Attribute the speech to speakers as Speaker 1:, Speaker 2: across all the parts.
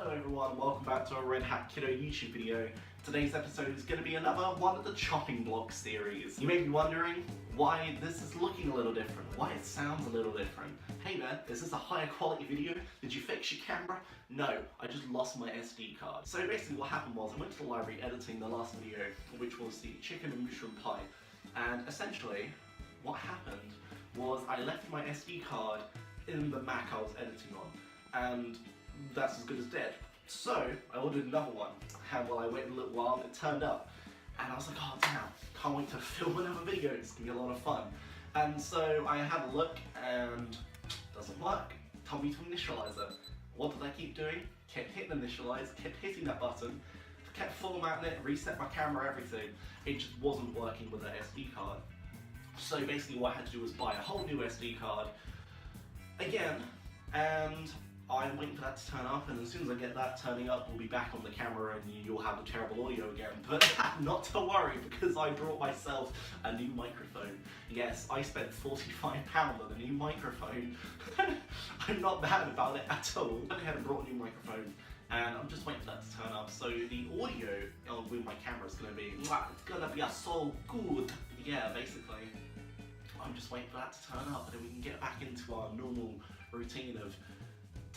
Speaker 1: Hello everyone, welcome back to our Red Hat Kiddo YouTube video. Today's episode is going to be another one of the chopping block series. You may be wondering why this is looking a little different, why it sounds a little different. Hey man, is this a higher quality video? Did you fix your camera? No, I just lost my SD card. So basically what happened was I went to the library editing the last video, which was the chicken and mushroom pie. And essentially, what happened was I left my SD card in the Mac I was editing on. And that's as good as dead. So I ordered another one, and while I waited a little while, it turned up. And I was like, oh damn, can't wait to film another video, it's gonna be a lot of fun. And so I had a look, and it doesn't work. Told me to initialize it. What did I keep doing? Kept hitting initialize, kept hitting that button, kept formatting it, reset my camera, everything. It just wasn't working with the SD card. So basically what I had to do was buy a whole new SD card again, and I'm waiting for that to turn up, and as soon as I get that turning up, we'll be back on the camera and you'll have the terrible audio again. But not to worry, because I brought myself a new microphone. Yes, I spent £45 on a new microphone. I'm not bad about it at all. I went ahead and brought a new microphone, and I'm just waiting for that to turn up. So the audio with my camera is going to be so good. Yeah, basically. I'm just waiting for that to turn up, and then we can get back into our normal routine of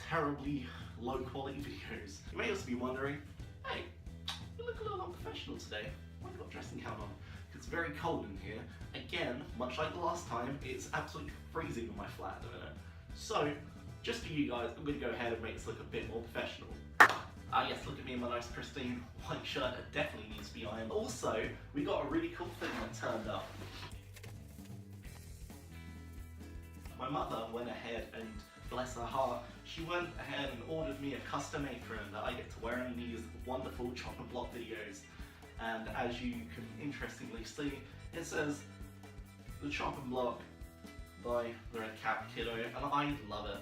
Speaker 1: terribly low quality videos. You may also be wondering, hey, you look a little unprofessional today. Why have you got a dressing gown on? It's very cold in here. Again, much like the last time, it's absolutely freezing in my flat at the minute. So, just for you guys, I'm going to go ahead and make this look a bit more professional. Yes, look at me in my nice pristine white shirt. It definitely needs to be ironed. Also, we got a really cool thing that turned up. My mother went ahead and, bless her heart, she went ahead and ordered me a custom apron that I get to wear in these wonderful chopping block videos. And as you can interestingly see, it says the chopping block by the Red Hat Kiddo, and I love it.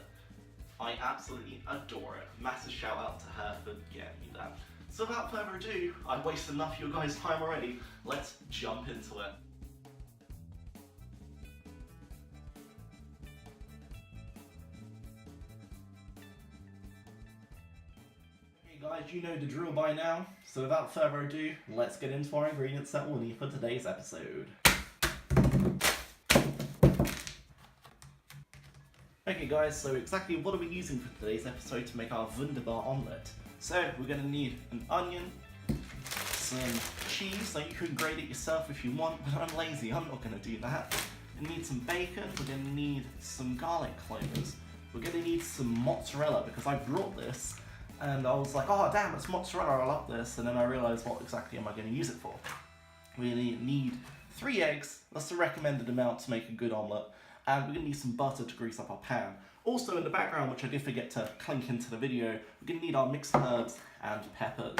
Speaker 1: I absolutely adore it. Massive shout out to her for getting me that. So without further ado, I've wasted enough of your guys' time already. Let's jump into it. Guys, you know the drill by now, so without further ado, let's get into our ingredients that we'll need for today's episode. Okay guys, so exactly what are we using for today's episode to make our wunderbar omelette? So we're going to need an onion, some cheese, so you can grate it yourself if you want, but I'm lazy, I'm not going to do that. We need some bacon, we're going to need some garlic cloves, we're going to need some mozzarella because I brought this. And I was like, oh damn, it's mozzarella, I love this. And then I realised, what exactly am I going to use it for? We need 3 eggs, that's the recommended amount to make a good omelette. And we're going to need some butter to grease up our pan. Also in the background, which I did forget to clink into the video, we're going to need our mixed herbs and peppers.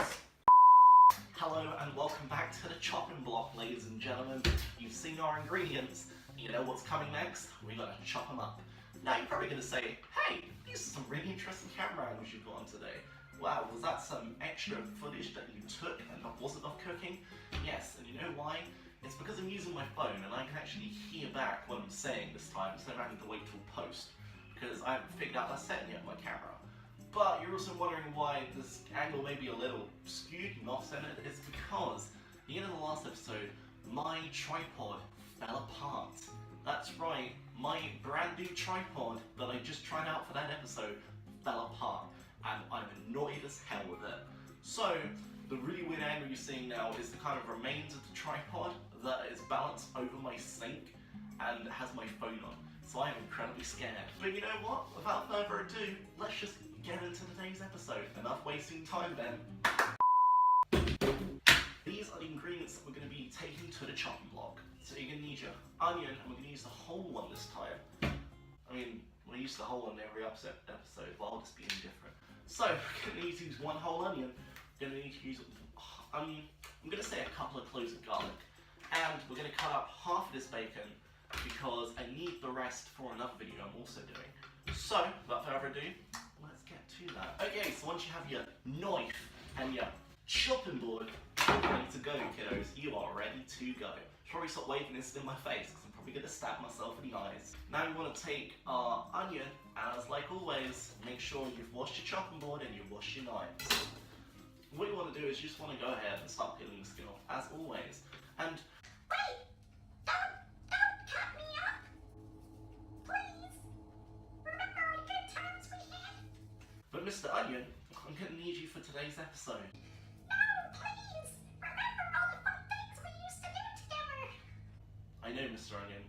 Speaker 1: Hello and welcome back to the chopping block, ladies and gentlemen. You've seen our ingredients, you know what's coming next? We're going to chop them up. Now you're probably going to say, hey, these are some really interesting camera angles you've got on today. Wow, was that some extra footage that you took and that wasn't of cooking? Yes, and you know why? It's because I'm using my phone and I can actually hear back what I'm saying this time instead of having to wait till post, because I haven't figured out that setting yet on my camera. But you're also wondering why this angle may be a little skewed and off-centered. It's because at the end of the last episode, my tripod fell apart. That's right, my brand new tripod that I just tried out for that episode fell apart, and I'm annoyed as hell with it. So, the really weird angle you're seeing now is the kind of remains of the tripod that is balanced over my sink and has my phone on. So I am incredibly scared. But you know what? Without further ado, let's just get into today's episode. Enough wasting time then. These are the ingredients that we're going to be taking to the chopping block. So you're going to need your onion, and we're going to use the whole one this time. I mean, we use the whole one in every episode, but I'll just be indifferent. So, we're going to need to use 1 whole onion. We're going to need to use onion, I'm going to say a couple of cloves of garlic. And we're going to cut up half of this bacon because I need the rest for another video I'm also doing. So, without further ado, let's get to that. Okay, so once you have your knife and your chopping board ready to go, kiddos. You are ready to go. Probably stop waving this in my face because I'm probably going to stab myself in the eyes. Now we want to take our onion, as like always, make sure you've washed your chopping board and you've washed your knives. What you want to do is you just want to go ahead and start peeling the skin off, as always. And
Speaker 2: wait! Don't cut me up! Please! Remember our good times we had?
Speaker 1: But Mr. Onion, I'm going to need you for today's episode.
Speaker 2: No, please! Remember all the fun things we used to do together!
Speaker 1: I know, Mr. Onion.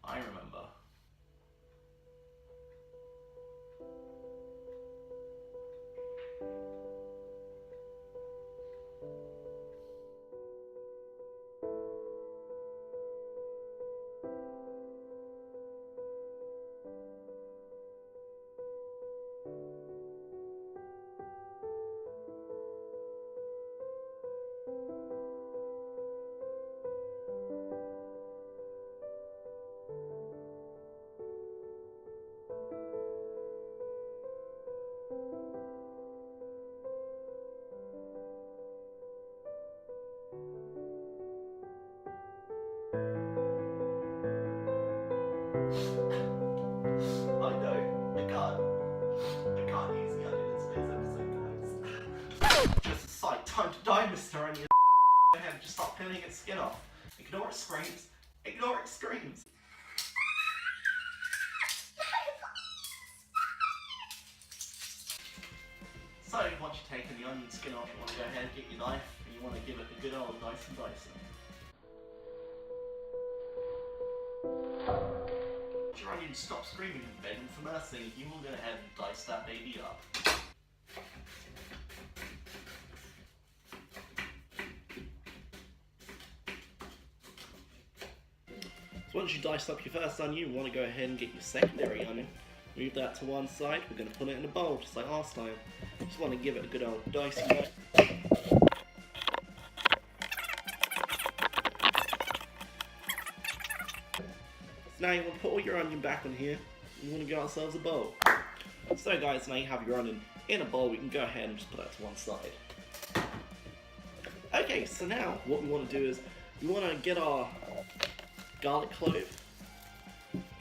Speaker 1: I remember. I know, I can't use the onion in today's episode, guys. Just a sight, time to die, Mr. Onion. Go ahead, just start peeling its skin off. Ignore its screams, ignore its screams. So, once you've taken the onion skin off, you want to go ahead and get your knife, and you want to give it a good old dice and dicing. Your onion stop screaming and begging for mercy, you will go ahead and dice that baby up. So once you dice up your first onion, you want to go ahead and get your secondary onion. Move that to one side, we're going to put it in a bowl, just like last time. Just want to give it a good old dicing up. Now you want to put all your onion back on here. You want to get ourselves a bowl. So guys, now you have your onion in a bowl, we can go ahead and just put that to one side. Okay, so now what we want to do is we want to get our garlic clove,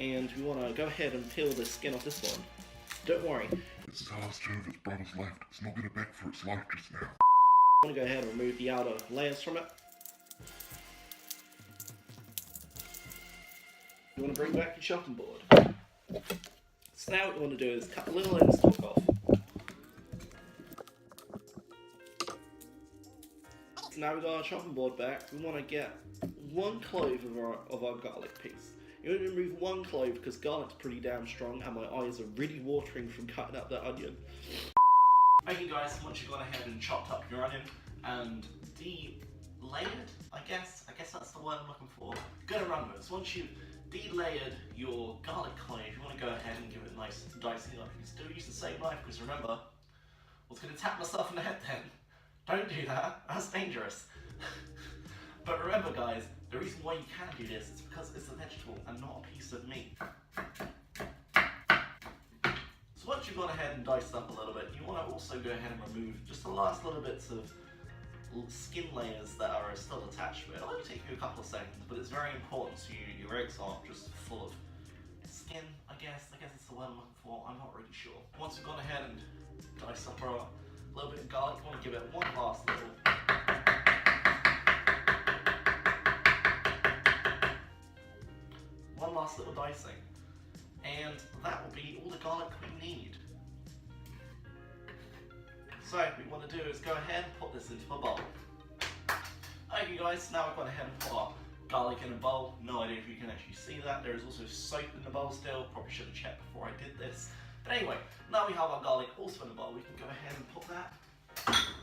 Speaker 1: and we want to go ahead and peel the skin off this one. Don't worry.
Speaker 3: It's the last two of its brothers left. It's not going to beg for its life just now.
Speaker 1: I want to go ahead and remove the outer layers from it. You want to bring back your chopping board. So now what you want to do is cut the little end stalk off. So now we've got our chopping board back, we want to get one clove of our garlic piece. You want to remove one clove because garlic's pretty damn strong and my eyes are really watering from cutting up that onion. Okay guys, once you've gone ahead and chopped up your onion and de-layered, I guess that's the word I'm looking for. Go to run with. So once you've de-layered your garlic clove, you want to go ahead and give it a nice dicing up. You can still use the same knife because remember, I was going to tap myself in the head then. Don't do that, that's dangerous. But remember guys, the reason why you can do this is because it's a vegetable and not a piece of meat. So once you've gone ahead and diced up a little bit, you want to also go ahead and remove just the last little bits of skin layers that are still attached to it. It'll only take you a couple of seconds, but it's very important so your eggs aren't just full of skin, I guess it's the word I'm looking for, I'm not really sure. Once you've gone ahead and diced up a little bit of garlic, you want to give it one last little dicing, and that will be all the garlic we need. So what we want to do is go ahead and put this into a bowl. Okay guys, now we've gone ahead and put our garlic in a bowl. No idea if you can actually see that. There is also soap in the bowl still. Probably should have checked before I did this. But anyway, now we have our garlic also in the bowl. We can go ahead and put that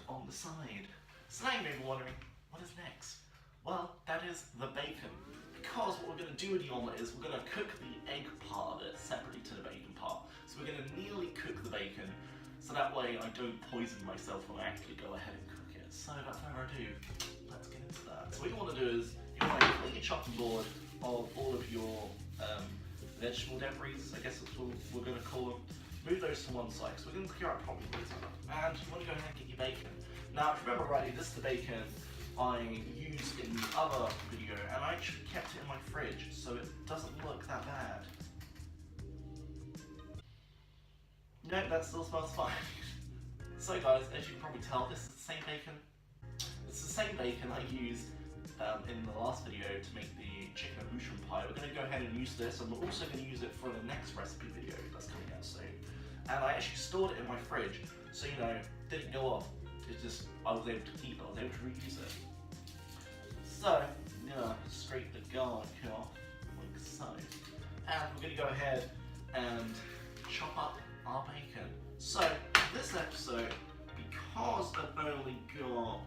Speaker 1: on the side. So now you may be wondering, what is next? Well, that is the bacon. Because what we're going to do with the omelette is we're going to cook the egg part of it separately to the bacon part. So we're going to nearly cook the bacon, so that way I don't poison myself when I actually go ahead and cook it. So without further ado, let's get into that. So what you want to do is, you want to clean your chopping board of all of your vegetable debris, I guess that's what we're going to call them. Move those to one side, so we're going to clear out probably later. And you want to go ahead and get your bacon. Now, if you remember rightly, this is the bacon I used in the other video, and I actually kept it in my fridge, so it doesn't look that bad. No, that still smells fine. So guys, as you can probably tell, this is the same bacon. It's the same bacon I used in the last video to make the chicken mushroom pie. We're going to go ahead and use this, and we're also going to use it for the next recipe video that's coming out soon. And I actually stored it in my fridge, so you know, it didn't go off. It's just, I was able to keep it, I was able to reuse it. So, yeah, scrape the garlic off, like so. And we're going to go ahead and chop up our bacon. So, this episode, because I've only got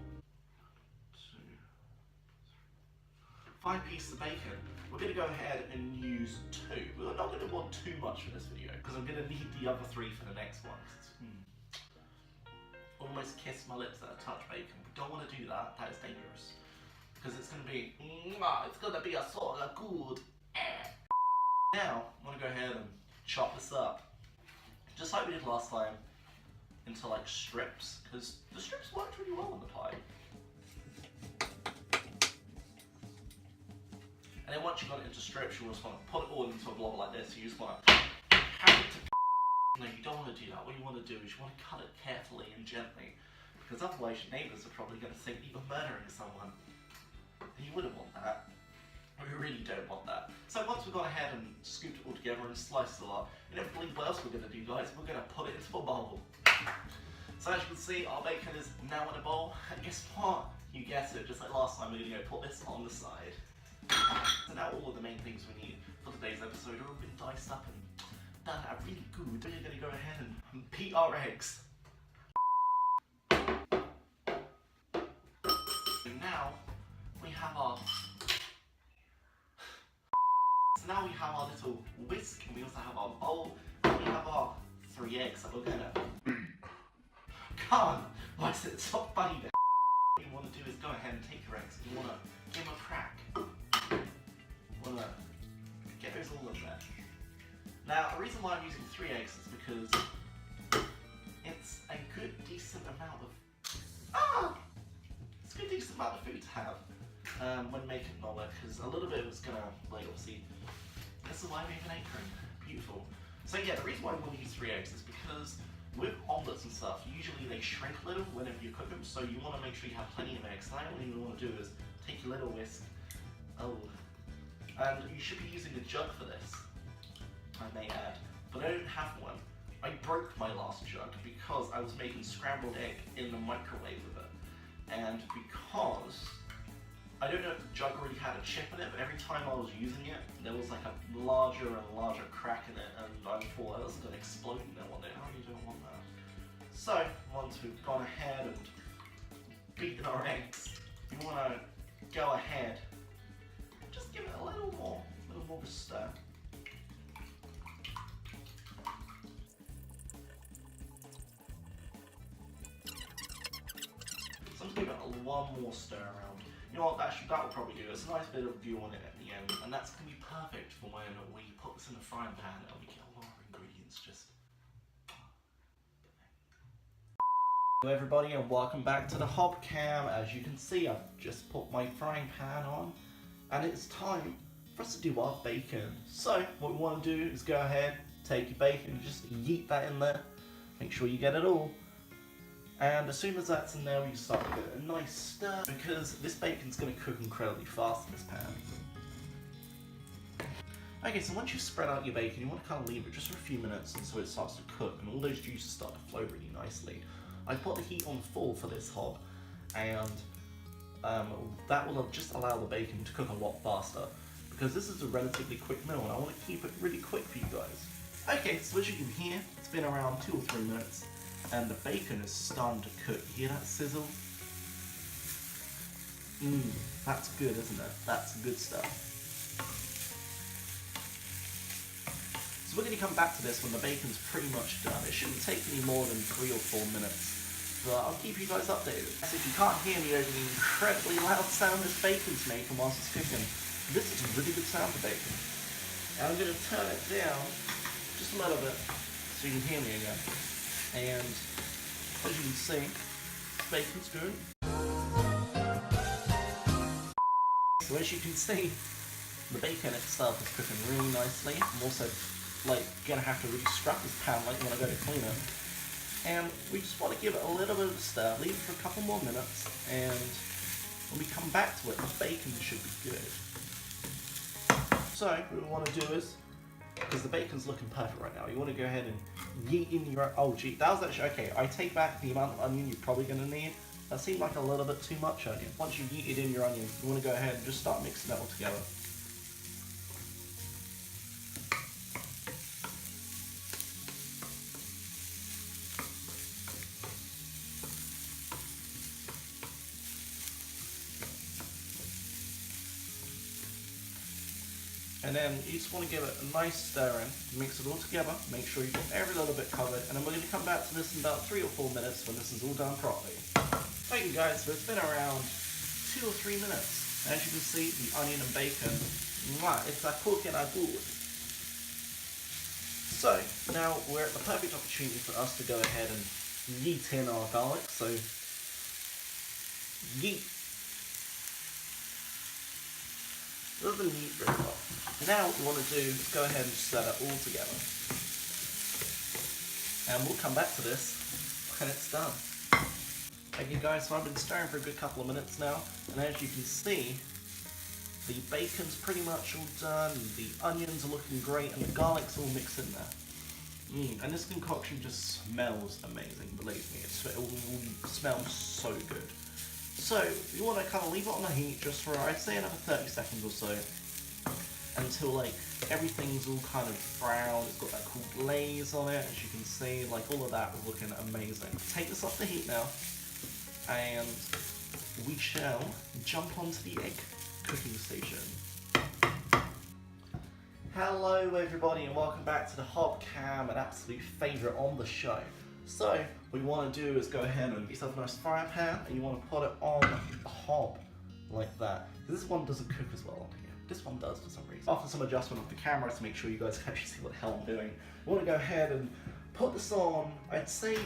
Speaker 1: 5 pieces of bacon, we're going to go ahead and use 2. We're not going to want too much for this video, because I'm going to need the other 3 for the next one. Almost kiss my lips at a touch bacon. We don't want to do that, that is dangerous. Because it's going to be, it's going to be a sort of good. Now, I'm going to go ahead and chop this up. Just like we did last time, into like strips, because the strips worked really well in the pie. And then once you've got it into strips, you just want to put it all into a blob like this. You just want to have it to. No, you don't want to do that. What you want to do is you want to cut it carefully and gently, because otherwise your neighbours are probably going to think you're murdering someone. And you wouldn't want that. We really don't want that. So once we've gone ahead and scooped it all together and sliced it up, inevitably what else we're going to do, guys, we're going to put it into a bowl. So as you can see, our bacon is now in a bowl, and guess what? You guessed it, just like last time, we're going to go put this on the side. So now all of the main things we need for today's episode are all been diced up and done are really good. We're going to go ahead and beat our eggs. And now we have our little whisk, and we also have our bowl, and we have our 3 eggs that we're gonna Come on! Why is it so funny then? What you want to do is go ahead and take your eggs and you want to give them a crack. You want to get those all in there. Now, the reason why I'm using 3 eggs is because it's a good decent amount of it's a good decent amount of food to have when making an omelette, because a little bit was gonna, like, obviously, this is why we have an apron. Beautiful. So yeah, the reason why I want to use 3 eggs is because with omelettes and stuff, usually they shrink a little whenever you cook them, so you want to make sure you have plenty of eggs. And all you want to do is take your little whisk, and you should be using a jug for this, I may add, but I don't have one. I broke my last jug because I was making scrambled egg in the microwave with it, and because I don't know if the jug already had a chip in it, but every time I was using it, there was like a larger and larger crack in it, and I thought that was going to explode in there one day. I really don't want that. So, once we've gone ahead and beaten our eggs, you want to go ahead and just give it a little more of a stir. So I'm just giving it one more stir around. You know what, that will probably do. It's a nice bit of dew on it at the end, and that's going to be perfect for when we put this in the frying pan and we get all our ingredients just. Hello everybody, and welcome back to the Hob Cam. As you can see, I've just put my frying pan on, and it's time for us to do our bacon. So what we want to do is go ahead, take your bacon, just yeet that in there, make sure you get it all. And as soon as that's in there, we start to get a nice stir, because this bacon's going to cook incredibly fast in this pan. Okay, so once you've spread out your bacon, you want to kind of leave it just for a few minutes until it starts to cook and all those juices start to flow really nicely. I put the heat on full for this hob, and that will just allow the bacon to cook a lot faster, because this is a relatively quick meal and I want to keep it really quick for you guys. Okay, so as you can hear, it's been around 2 or 3 minutes. And the bacon is starting to cook. You hear that sizzle? That's good, isn't it? That's good stuff. So we're going to come back to this when the bacon's pretty much done. It shouldn't take any more than 3 or 4 minutes. But I'll keep you guys updated. So if you can't hear me over the incredibly loud sound this bacon's making whilst it's cooking, this is a really good sound for bacon. And I'm going to turn it down just a little bit so you can hear me again. And as you can see, bacon's good. So as you can see, the bacon itself is cooking really nicely. I'm also gonna have to really scrub this pan when I go to clean it. And we just want to give it a little bit of a stir, leave it for a couple more minutes, and when we come back to it, the bacon should be good. So what we want to do is, because the bacon's looking perfect right now, you want to go ahead and yeet in your, oh gee, that was actually, okay, I take back the amount of onion you're probably going to need. That seemed like a little bit too much onion. Once you yeet it in your onion, you want to go ahead and just start mixing it all together. And then you just want to give it a nice stir in, mix it all together, make sure you've got every little bit covered, and then we're going to come back to this in about 3 or 4 minutes when this is all done properly. Thank you guys, so it's been around 2 or 3 minutes. As you can see, the onion and bacon, it's a cooking good. So, now we're at the perfect opportunity for us to go ahead and yeet in our garlic, so yeet. Doesn't yeet very well. Now what we want to do is go ahead and set it all together. And we'll come back to this when it's done. Okay guys, so I've been stirring for a good couple of minutes now, and as you can see, the bacon's pretty much all done, the onions are looking great, and the garlic's all mixed in there. And this concoction just smells amazing, believe me, it will smell so good. So, you want to kind of leave it on the heat just for, I'd say, another 30 seconds or so, until everything's all kind of brown, it's got that cool glaze on it, as you can see, all of that is looking amazing. Take this off the heat now, and we shall jump onto the egg cooking station. Hello everybody and welcome back to the hob cam, an absolute favourite on the show. So, what you want to do is go ahead and get yourself a nice frying pan, and you want to put it on the hob, like that. This one doesn't cook as well on here. This one does for some reason. After some adjustment of the camera to make sure you guys can actually see what the hell I'm doing, you want to go ahead and put this on, I'd say,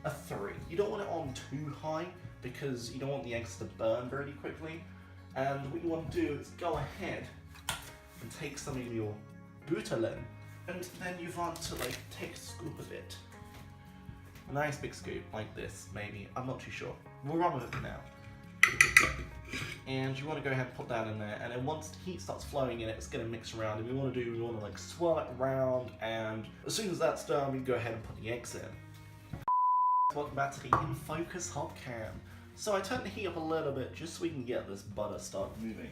Speaker 1: a 3. You don't want it on too high, because you don't want the eggs to burn very quickly. And what you want to do is go ahead and take some of your butterlin, and then you want to take a scoop of it. A nice big scoop, like this, maybe. I'm not too sure. We'll run with it for now. And you want to go ahead and put that in there, and then once the heat starts flowing in it, it's going to mix around, and we want to swirl it around, and as soon as that's done, we can go ahead and put the eggs in. Welcome back to the In Focus Hob Cam. So I turned the heat up a little bit just so we can get this butter start moving.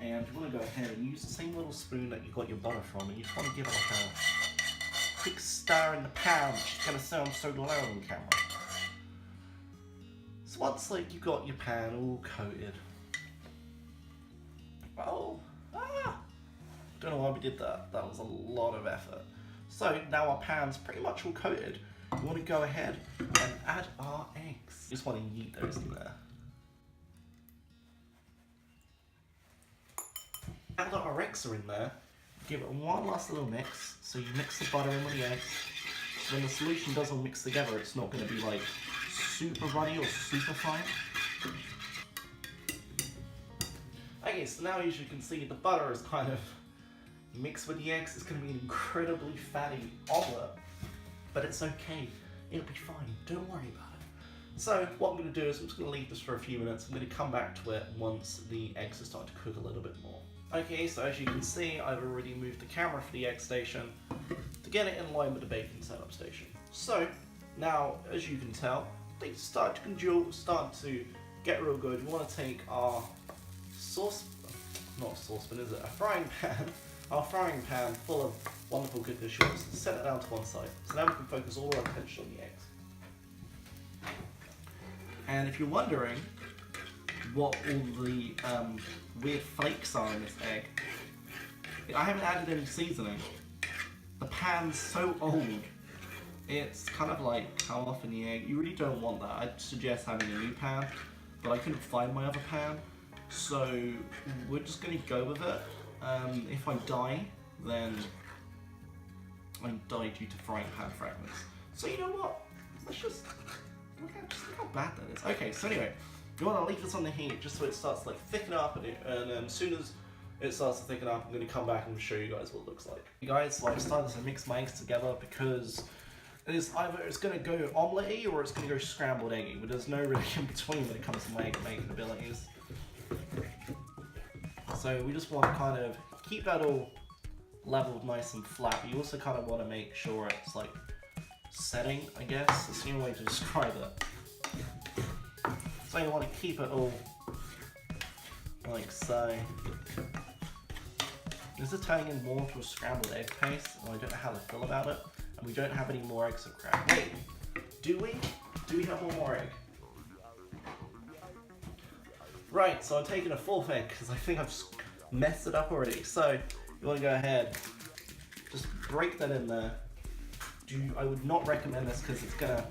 Speaker 1: And you want to go ahead and use the same little spoon that you got your butter from, and you just want to give it a quick stir in the pan, which is going to sound so loud on camera. So once you got your pan all coated, don't know why we did that. That was a lot of effort. So now our pan's pretty much all coated. We want to go ahead and add our eggs. Just want to yeet those in there. Now that our eggs are in there, give it one last little mix. So you mix the butter in with the eggs. So when the solution does all mix together, it's not going to be super runny or super fine. Okay, so now as you can see, the butter is kind of mixed with the eggs. It's going to be an incredibly fatty omelette, but it's okay. It'll be fine. Don't worry about it. So what I'm going to do is I'm just going to leave this for a few minutes. I'm going to come back to it once the eggs are starting to cook a little bit more. Okay, so as you can see, I've already moved the camera for the egg station to get it in line with the bacon setup station. So now, as you can tell, they start to congeal, start to get real good. We want to take our a frying pan, our frying pan full of wonderful goodness, you want to set it down to one side. So now we can focus all our attention on the eggs. And if you're wondering what all the weird flakes are in this egg, I haven't added any seasoning. The pan's so old, it's kind of come off in the egg. You really don't want that. I'd suggest having a new pan, but I couldn't find my other pan, so we're just going to go with it. If I die, then I die due to frying pan fragments. So you know what? Let's just look how bad that is. Okay, so anyway, you want to leave this on the heat just so it starts to like thicken up, and then as soon as it starts to thicken up, I'm going to come back and show you guys what it looks like. You guys, so I've started to mix my eggs together because it's going to go omelette-y or it's going to go scrambled eggy, but there's no really in between when it comes to my egg making abilities. So we just want to kind of keep that all leveled nice and flat, but you also kind of want to make sure it's like setting, I guess. It's the only way to describe it. So you want to keep it all like so. This is turning in more to a scrambled egg paste, and I don't know how to feel about it. And we don't have any more eggs to crack. Wait, do we? Do we have one more egg? Right, so I'm taking a fourth egg because I think I've messed it up already. So you want to go ahead, just break that in there. I would not recommend this because it's gonna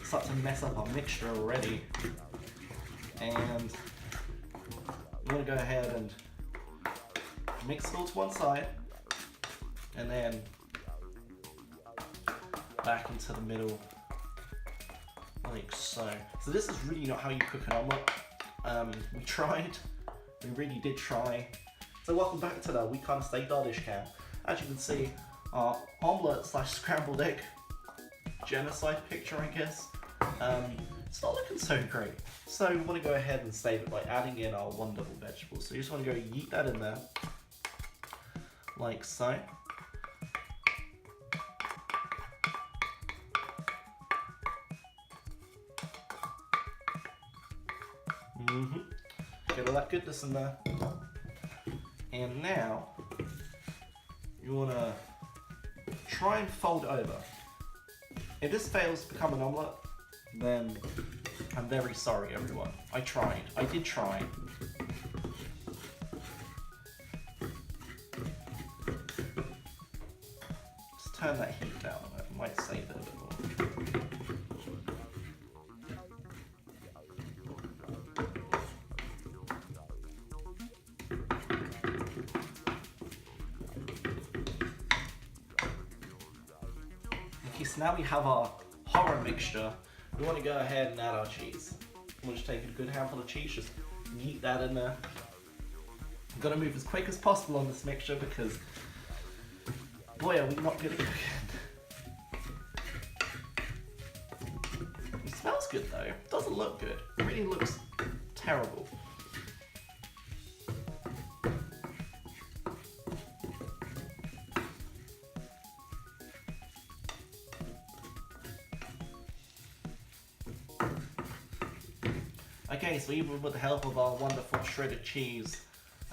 Speaker 1: start to mess up our mixture already. And you want to go ahead and mix it all to one side, and then back into the middle, like so. So this is really not how you cook an omelette. We tried, we really did try. So welcome back to the We Can't Stay Dardish cam. As you can see, our omelette / scrambled egg genocide picture, I guess. It's not looking so great. So we want to go ahead and save it by adding in our wonderful vegetables. So you just want to go yeet that in there, like so. Get all that goodness in there. And now, you want to try and fold over. If this fails to become an omelette, then I'm very sorry, everyone. I tried. I did try. Just turn that heat down a bit. Might save it a bit more. Okay, so now we have our horror mixture. We want to go ahead and add our cheese. We'll just take a good handful of cheese, just yeet that in there. I've got to move as quick as possible on this mixture because, boy, are we not good at cooking. It smells good though. It doesn't look good. It really looks terrible. Okay, so even with the help of our wonderful shredded cheese,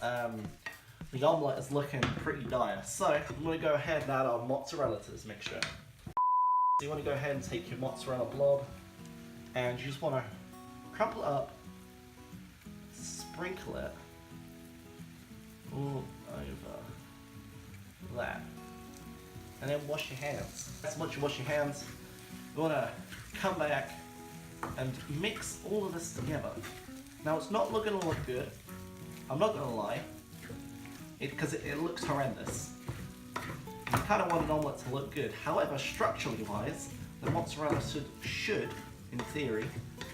Speaker 1: the omelette is looking pretty dire. So I'm going to go ahead and add our mozzarella to this mixture. So you want to go ahead and take your mozzarella blob, and you just want to crumple it up, sprinkle it all over that, and then wash your hands. Once you wash your hands, you want to come back and mix all of this together. Now it's not looking to look good, I'm not gonna lie, because it looks horrendous. You kind of want an omelette to look good. However, structurally wise, the mozzarella should, in theory,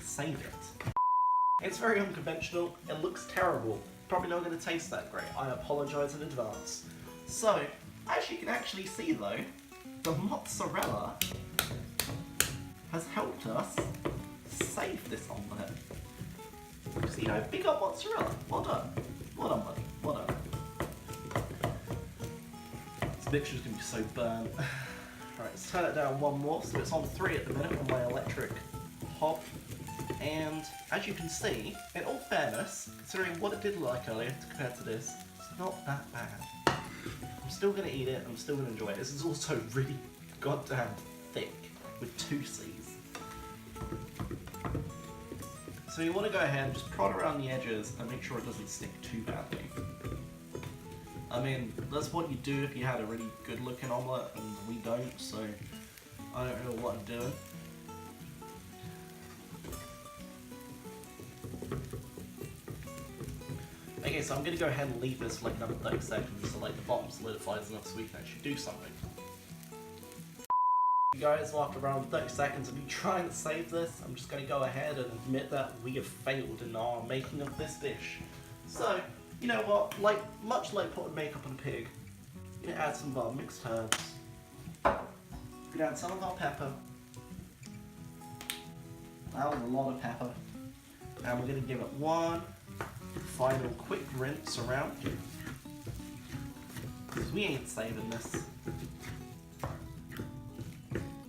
Speaker 1: save it. It's very unconventional, it looks terrible, probably not going to taste that great. I apologise in advance. So, as you can actually see though, the mozzarella has helped us save this omelette. So, you know, big up mozzarella. Well done. Well done, buddy. Well done. This mixture's going to be so burnt. Alright, let's turn it down one more. So it's on 3 at the minute on my electric hob. And as you can see, in all fairness, considering what it did look like earlier compared to this, it's not that bad. I'm still going to eat it. I'm still going to enjoy it. This is also really goddamn thick with 2 C's. So you want to go ahead and just prod around the edges and make sure it doesn't stick too badly. I mean, that's what you do if you had a really good looking omelette, and we don't, so I don't know what I'm doing. Okay, so I'm going to go ahead and leave this for like another 30 seconds so like the bottom solidifies enough so we can actually do something. guys, well, after around 30 seconds of me trying to save this, I'm just going to go ahead and admit that we have failed in our making of this dish. So, you know what, much like putting makeup on a pig, we're going to add some of our mixed herbs. We're going to add some of our pepper. That was a lot of pepper. And we're going to give it one final quick rinse around. Because we ain't saving this.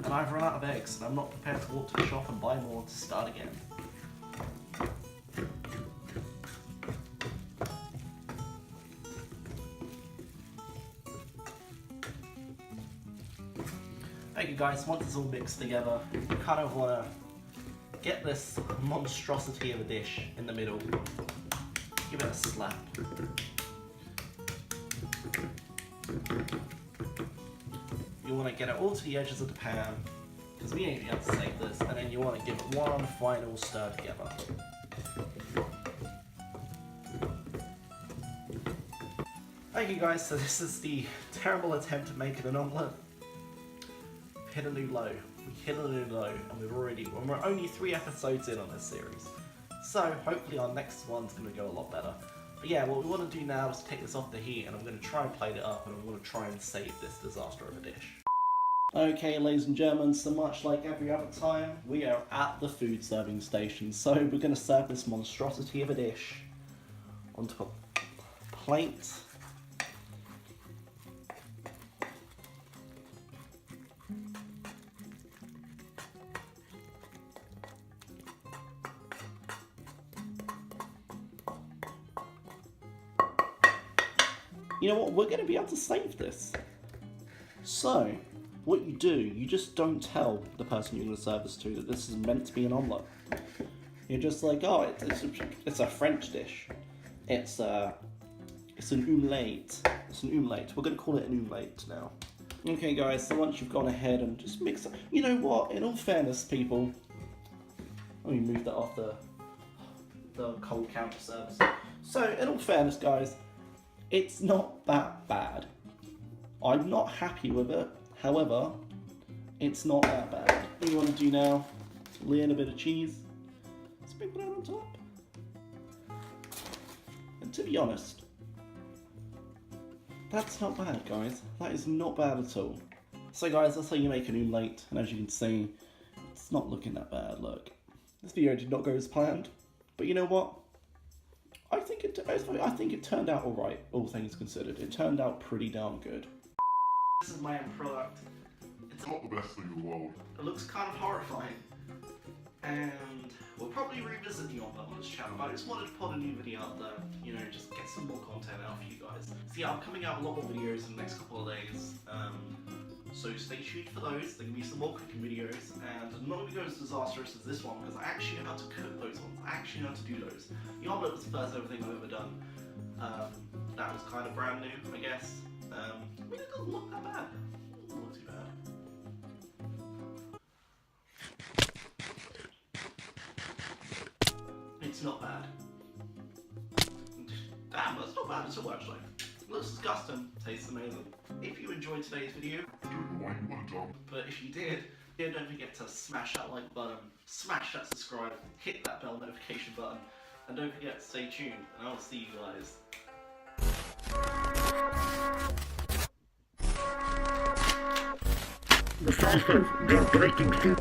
Speaker 1: And I've run out of eggs, and I'm not prepared to walk to the shop and buy more to start again. Okay guys, once it's all mixed together, you kind of want to get this monstrosity of a dish in the middle. Give it a slap. You want to get it all to the edges of the pan, because we ain't able to save this, and then you want to give it one final stir together. Okay guys, so this is the terrible attempt at making an omelette. We've hit a new low. We hit a new low, and we're only 3 episodes in on this series. So hopefully our next one's going to go a lot better. But yeah, what we want to do now is take this off the heat, and I'm going to try and plate it up, and I'm going to try and save this disaster of a dish. Okay, ladies and gentlemen, so much like every other time, we are at the food serving station. So we're going to serve this monstrosity of a dish onto a plate. You know what, we're going to be able to save this. So, what you do, you just don't tell the person you're going to serve this to that this is meant to be an omelette. You're just like, oh, it's a French dish. It's an ooomlette. It's an ooomlette. We're going to call it an ooomlette now. Okay guys, so once you've gone ahead and just mix it, you know what, in all fairness people, let me move that off the cold counter service. So, in all fairness guys, it's not that bad. I'm not happy with it, however, it's not that bad. What you want to do now, lay in a bit of cheese, sprinkle it on top. And to be honest, that's not bad guys, that is not bad at all. So guys, that's how you make an omelette, and as you can see, it's not looking that bad, look. This video did not go as planned, but you know what? I think it turned out alright, all things considered. It turned out pretty darn good. This is my end product.
Speaker 3: It's not the best thing in the world.
Speaker 1: It looks kind of horrifying. And we'll probably revisit the omelette on this channel, but I just wanted to put a new video out there, you know, just get some more content out for you guys. So yeah, I'm coming out with a lot more videos in the next couple of days. So stay tuned for those. There can be some more cooking videos, and not going to go as disastrous as this one, because I actually know how to cook those ones. I actually know how to do those. The omelette was the first ever thing I've ever done. That was kind of brand new, I guess. I mean, it doesn't look that bad. It doesn't look too bad. It's not bad. Damn, that's not bad at all actually. It looks disgusting, tastes amazing. If you enjoyed today's video,
Speaker 3: I don't know why you would have done.
Speaker 1: but if you did, don't forget to smash that like button, smash that subscribe, hit that bell notification button, and don't forget to stay tuned, and I'll see you guys.
Speaker 3: The fastest, they're breaking through.